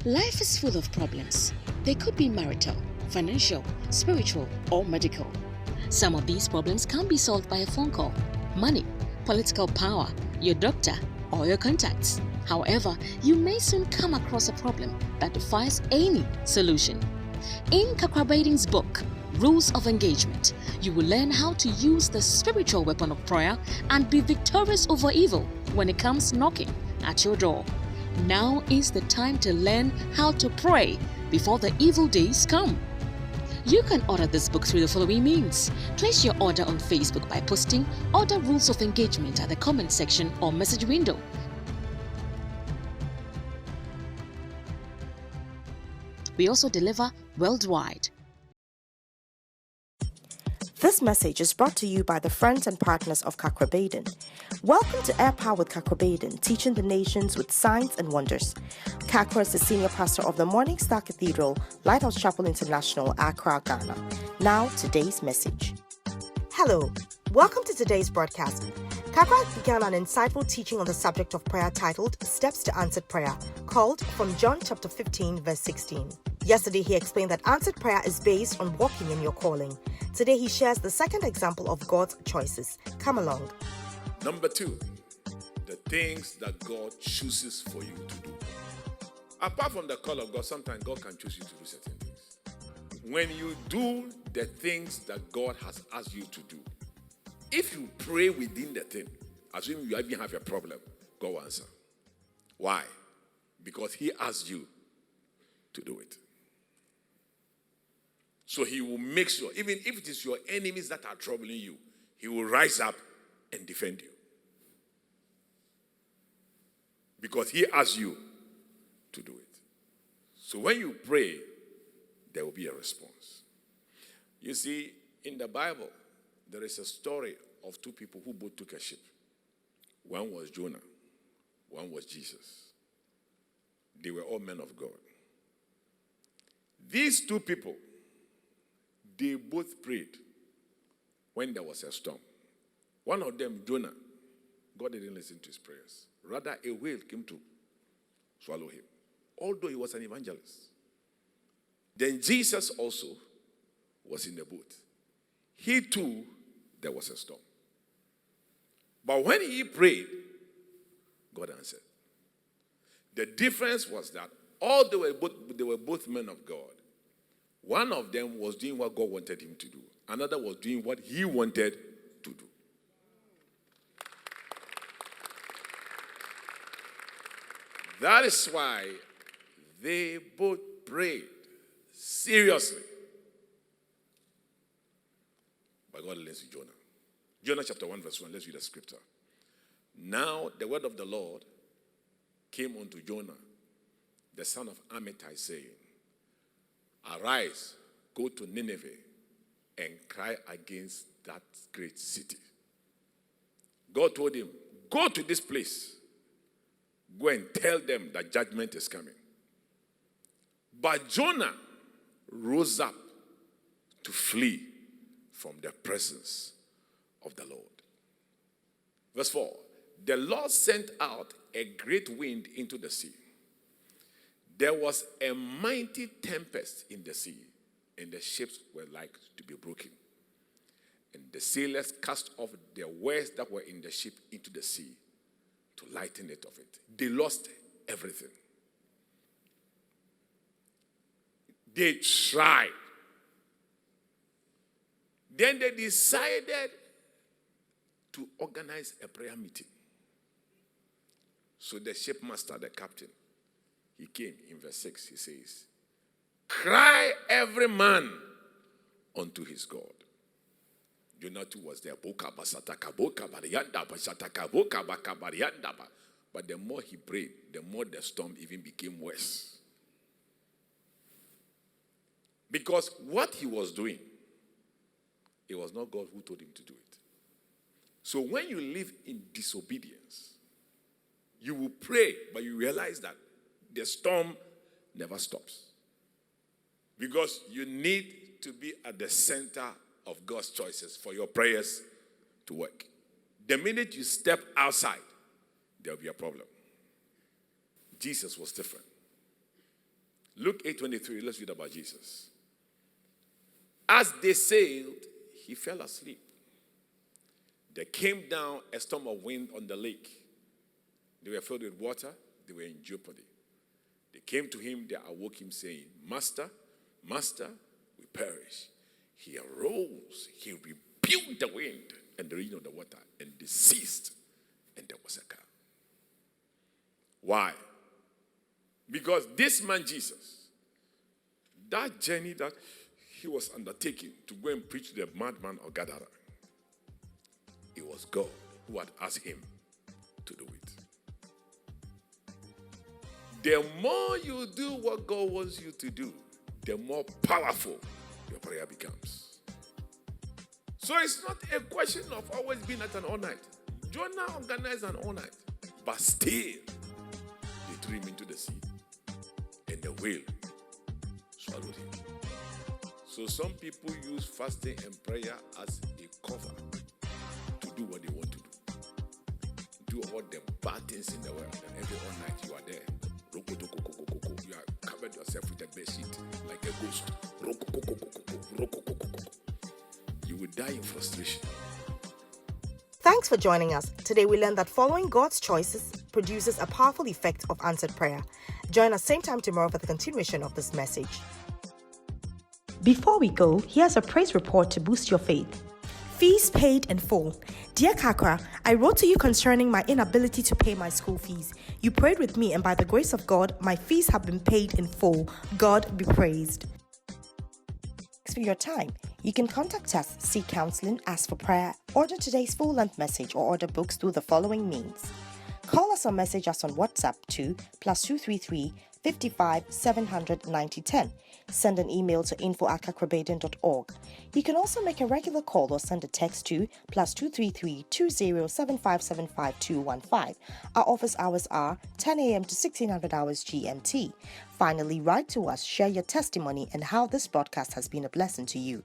Life is full of problems. They could be marital, financial, spiritual, or medical. Some of these problems can be solved by a phone call, money, political power, your doctor, or your contacts. However, you may soon come across a problem that defies any solution. In Kakrabading's book, Rules of Engagement, you will learn how to use the spiritual weapon of prayer and be victorious over evil when it comes knocking at your door. Now is the time to learn how to pray before the evil days come. You can order this book through the following means. Place your order on Facebook by posting Order Rules of Engagement at the comment section or message window. We also deliver worldwide. This message is brought to you by the friends and partners of Kakrabading. Welcome to Air Power with Kakrabading, teaching the nations with signs and wonders. Kakra is the senior pastor of the Morning Star Cathedral, Lighthouse Chapel International, Accra, Ghana. Now, today's message. Hello, welcome to today's broadcast. Kakra began an insightful teaching on the subject of prayer titled Steps to Answered Prayer, called from John chapter 15, verse 16. Yesterday, he explained that answered prayer is based on walking in your calling. Today, he shares the second example of God's choices. Come along. Number 2, the things that God chooses for you to do. Apart from the call of God, sometimes God can choose you to do certain things. When you do the things that God has asked you to do, if you pray within the thing, assume you even have a problem, God will answer. Why? Because He asked you to do it. So He will make sure, even if it is your enemies that are troubling you, He will rise up and defend you. Because He asked you to do it. So when you pray, there will be a response. You see, in the Bible, there is a story of two people who both took a ship. One was Jonah, one was Jesus. They were all men of God. These two people, they both prayed when there was a storm. One of them, Jonah, God didn't listen to his prayers. Rather, a whale came to swallow him, although he was an evangelist. Then Jesus also was in the boat. He too, there was a storm. But when he prayed, God answered. The difference was that they were both men of God. One of them was doing what God wanted him to do. Another was doing what he wanted to do. That is why they both prayed seriously. But God listens to Jonah. Jonah chapter 1 verse 1. Let's read the scripture. Now the word of the Lord came unto Jonah, the son of Amittai, saying, Arise, go to Nineveh, and cry against that great city. God told him, go to this place. Go and tell them that judgment is coming. But Jonah rose up to flee from the presence of the Lord. Verse 4. The Lord sent out a great wind into the sea. There was a mighty tempest in the sea, and the ships were like to be broken. And the sailors cast off the wares that were in the ship into the sea to lighten it of it. They lost everything. They tried. Then they decided to organize a prayer meeting. So the shipmaster, the captain, he came in verse 6. He says, cry every man unto his God. Jonah was there. But the more he prayed, the more the storm even became worse. Because what he was doing, it was not God who told him to do it. So when you live in disobedience, you will pray, but you realize that the storm never stops. Because you need to be at the center of God's choices for your prayers to work. The minute you step outside, there will be a problem. Jesus was different. Luke 8:23, let's read about Jesus. As they sailed, he fell asleep. There came down a storm of wind on the lake. They were filled with water. They were in jeopardy. They came to him. They awoke him, saying, Master, Master, we perish. He arose. He rebuked the wind and the raging of the water, and they ceased, and there was a calm. Why? Because this man, Jesus, that journey that he was undertaking to go and preach to the madman of Gadara, it was God who had asked him to do it. The more you do what God wants you to do, the more powerful your prayer becomes. So it's not a question of always being at an all-night. Jonah organized an all-night, but still, they threw him into the sea, and the whale swallowed him. So some people use fasting and prayer as a cover to do what they want to do. Do all the bad things in the world, and every all night you are there. You are covered yourself with a bed sheet like a ghost. You will die in frustration. Thanks for joining us. Today we learned that following God's choices produces a powerful effect of answered prayer. Join us same time tomorrow for the continuation of this message. Before we go, here's a praise report to boost your faith. Fees paid in full. Dear Kakra, I wrote to you concerning my inability to pay my school fees. You prayed with me, and by the grace of God, my fees have been paid in full. God be praised. Thanks for your time. You can contact us, seek counseling, ask for prayer, order today's full-length message, or order books through the following means. Call us or message us on WhatsApp to +233 55 700 9010. Send an email to info@kakrabaden.org. You can also make a regular call or send a text to +233 20 7575 215. Our office hours are 10 a.m. to 1600 hours GMT. Finally, write to us, share your testimony and how this broadcast has been a blessing to you.